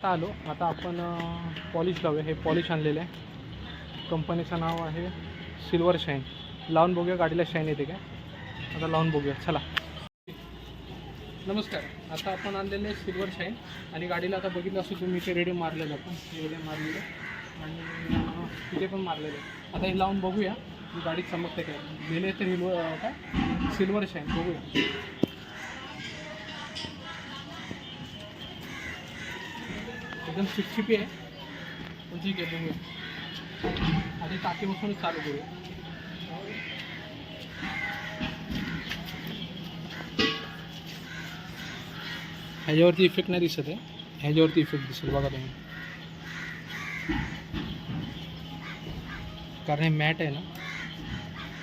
आलो आता आपण पॉलिश लावूया. हे पॉलिश आणलेलं आहे. कंपनीचं नाव आहे सिल्वर शाईन. लावून बघूया गाडीला शाईन येते काय. आता लावून बघूया चला. नमस्कार. आता आपण आणलेले सिल्वर शाईन आणि गाडीला आता बघितलं असं तुम्ही ते रेडियम मारलेलं आपण रेडियम मारलेलं आणि तिथे पण मारलेलं आहे. आता हे लावून बघूया की गाडी चमकते काय. गेले तर हिरवं काय सिल्वर शाईन बघूया. एकदम चिपचिपी आहे पण ठीक आहे बघूया. आधी टाकी बसून चालू करूया. ह्याच्यावरती इफेक्ट नाही दिसत आहे. ह्याच्यावरती इफेक्ट दिसेल बघा तुम्ही. कारण हे मॅट आहे ना.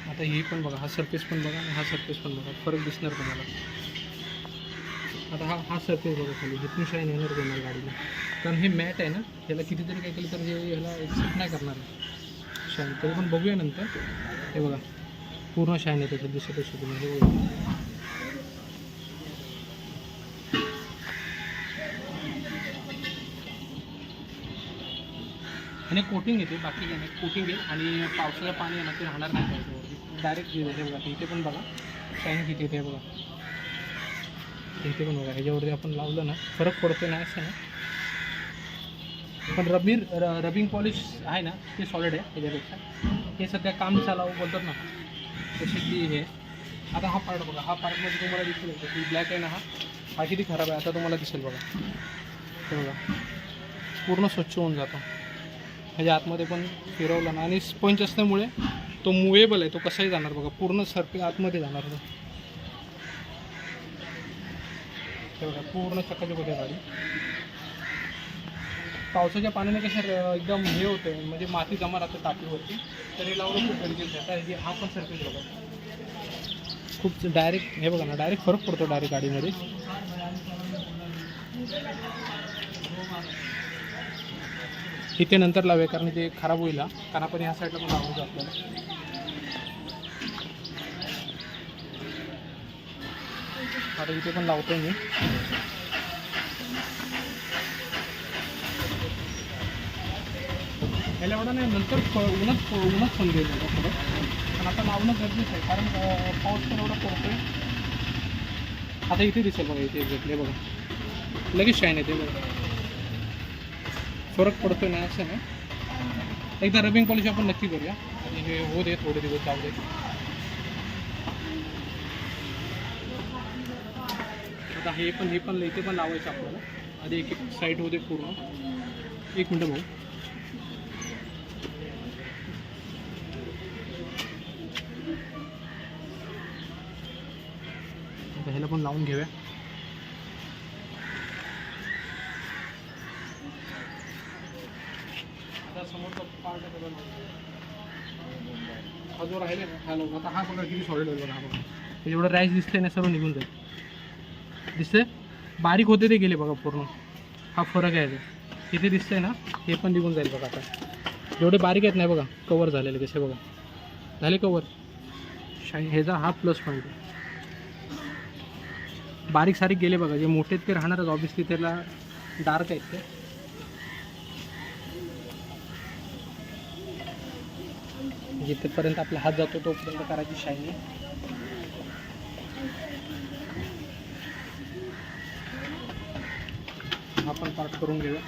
आता ही पण बघा. हा सरफेस पण बघा आणि हा सरफेस पण बघा. फरक दिसणार तुम्हाला. आता हा सरफेस बघा खाली. जिथून शाईन येणार देणार गाडीला. कारण हे मॅट आहे ना. ह्याला कितीतरी काय केलं तर हे ह्याला एक्सेप्ट नाही करणार आहे शाईन. तरी पण बघूया नंतर. हे बघा पूर्ण शाईन आहे त्याच्यात दिसत असतो तुम्हाला. हे बघा आणि कोटिंग येते. बाकी काय नाही. कोटिंग आहे आणि पावसाचं पाणी आहे ना ते राहणार नाही पाहिजे. डायरेक्ट हे बघा. इथे पण बघा शाईन किती येते बघा. इथे पण बघा. ह्याच्यावरती आपण लावलं ना फरक पडतो नाही असं ना. पण रबिंग पॉलिश आहे ना ते सॉलिड आहे त्याच्यापेक्षा. हे सध्या काम चालावं बोलतात ना तशी ती हे. आता हा पार्ट बघा. हा पार्टमध्ये तुम्हाला दिसेल की ब्लॅक आहे ना. हा किती खराब आहे आता तुम्हाला दिसेल बघा. हे बघा पूर्ण स्वच्छ होऊन जातो. ह्याच्या आतमध्ये पण फिरवलं ना आणि स्पंज असल्यामुळे तो मुवेबल आहे. तो कसाही जाणार बघा. पूर्ण सरफेस आतमध्ये जाणार तो. हे बघा पूर्ण चकाचक होते गाडी. पावसाच्या पाण्याने कसं एकदम हे होतं म्हणजे माती जमा राहते टाकीवरती. तरी लावणं खूप गरजेचं आहे. आता हा पण सरफेस बघा खूप डायरेक्ट. हे बघा ना डायरेक्ट फरक पडतो डायरेक्ट गाडीमध्ये. इथे नंतर लावूया कारण ते खराब होईल. कारण आपण ह्या साईडला पण लावायचं आपल्याला. आता इथे पण लावतोय मी. ह्याला एवढं नाही. नंतर उन्हात पण देईल थोडं. पण आता लावणं गरजेचं आहे कारण पाऊस पण एवढा पडतोय. आता इथे दिसेल बघा. इथे घेतले बघा लगेच शाईन येते बघा. फरक पडतोय ना असं ना. एकदा रबिंग पॉलिश आपण नक्की करूया आणि हे होऊ दे थोडे दिवस जाऊ दे. आता हे पण इथे पण लावायचं आपल्याला. आधी एक साईड होते पूर्ण. एक मिनटं भाऊ. आता ह्याला पण लावून घेऊया. आता समोरचा पार्ट हा जो राहिले ना हा लावून. आता हा बघा किती सॉलिड होईल बघा. हा बघा जेवढं रॅश दिसतंय ना सर्व निघून जाईल. दिसतंय बारीक होते ते गेले बघा पूर्ण. हा फरक आहे. इथे दिसतंय ना हे पण निघून जाईल बघा. आता जेवढे बारीक आहेत नाही बघा कवर झालेले कसे बघा झाले कवर. शाईन ह्याचा हा प्लस पॉईंट आहे. बारीक सारीक गेले बघा. जे मोठे ते राहणारच ऑब्विसली. त्याला डार्क आहेत ते. जिथेपर्यंत आपला हात जातो तोपर्यंत करायची शाईन आहे. आपण पार्ट करून घेऊया.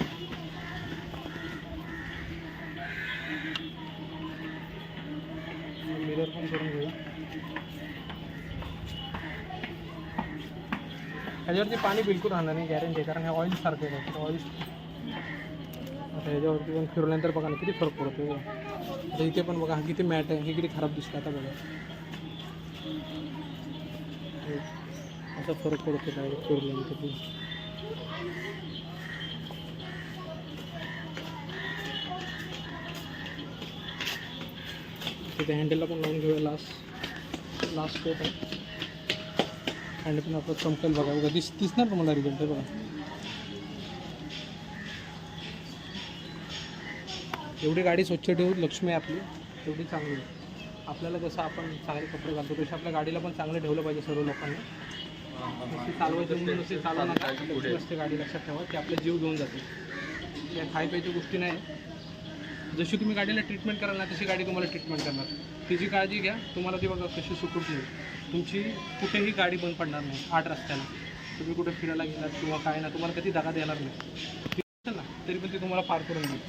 मिरर पण करून घेऊया. ह्याच्यावरती पाणी बिलकुल राहणार नाही गॅरंटी. कारण हे ऑइल सारखं आहे. ऑइल आता ह्याच्यावरती पण फिरल्यानंतर बघा ना किती फरक पडतो. आता इथे पण बघा किती मॅट आहे. हे किती खराब दिसतं आता बघा. असा फरक पडतो डायरेक्ट फिरल्यानंतर. तिथे हँडलला पण लावून घेऊया. लास्ट कोट आहे. हँडल पण आपलं चमकेल बघा. बघा दिसणार तुम्हाला रिझल्ट. बघा एवढी गाडी स्वच्छ ठेवू लक्ष्मी आपली तेवढी चांगली आहे. आपल्याला जसं आपण चांगले कपडे घालतो तसे आपल्या गाडीला पण चांगलं ठेवलं पाहिजे सर्व लोकांनी. नुसती चालवायची म्हणून नुसती चालवू नका. लक्ष्मी असते गाडी लक्षात ठेवा की आपला जीव घेऊन जाते. या खाय प्यायच्या गोष्टी नाही. जशी तुम्ही गाडीला ट्रीटमेंट कराल ना तशी गाडी तुम्हाला ट्रीटमेंट करणार. तिची काळजी घ्या. तुम्हाला ती बघा कशी सुखरूप मिळेल. तुमची कुठेही गाडी बंद पडणार नाही. आठ रस्त्याला तुम्ही कुठे फिरायला गेलात किंवा काय ना, तुम्हाला कधी जागा देणार नाही. ठीक आहे ना, तरी पण ती तुम्हाला पार करून देईल.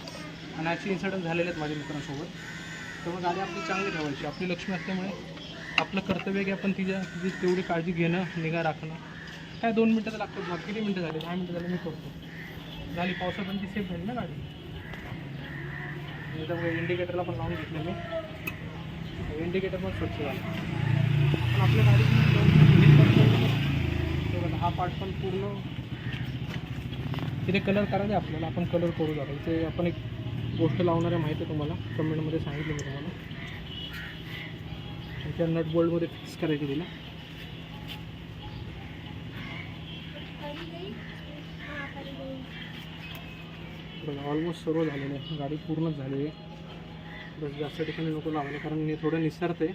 आणि असे इन्सिडेंट झालेले आहेत माझ्या मित्रांसोबत. त्यामुळे गाडी आपली चांगली ठेवायची. आपली लक्ष्मी असल्यामुळे आपलं कर्तव्य की आपण तिची तेवढी काळजी घेणं, निगा राखणं. काय 2 मिनटं तर लागतात. मग किती मिनटं झाले? 10 मिनटं झाले मी करतो. झाली पावसात पण ती सेफ झाली ना गाडी. त्यामुळे इंडिकेटरला पण लावून घेतलं मी. इंडिकेटर पण स्वच्छ झालं. पण आपल्या गाडीची हा पार्ट पण पूर्ण तिथे कलर करायचा आपल्याला. आपण कलर करू जातो. इथे आपण एक गोष्ट लावणार आहे, माहिती आहे तुम्हाला, कमेंटमध्ये सांगितलं मी तुम्हाला. त्या नट बोल्टमध्ये फिक्स करायची तिला. बघा ऑलमोस्ट सर्व झालेलं आहे. गाडी पूर्णच झालेली आहे. बस जास्त ठिकाणी नको लावायला, कारण थोडं निसरतं आहे.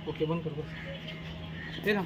ओके, बंद कर बस. ते ना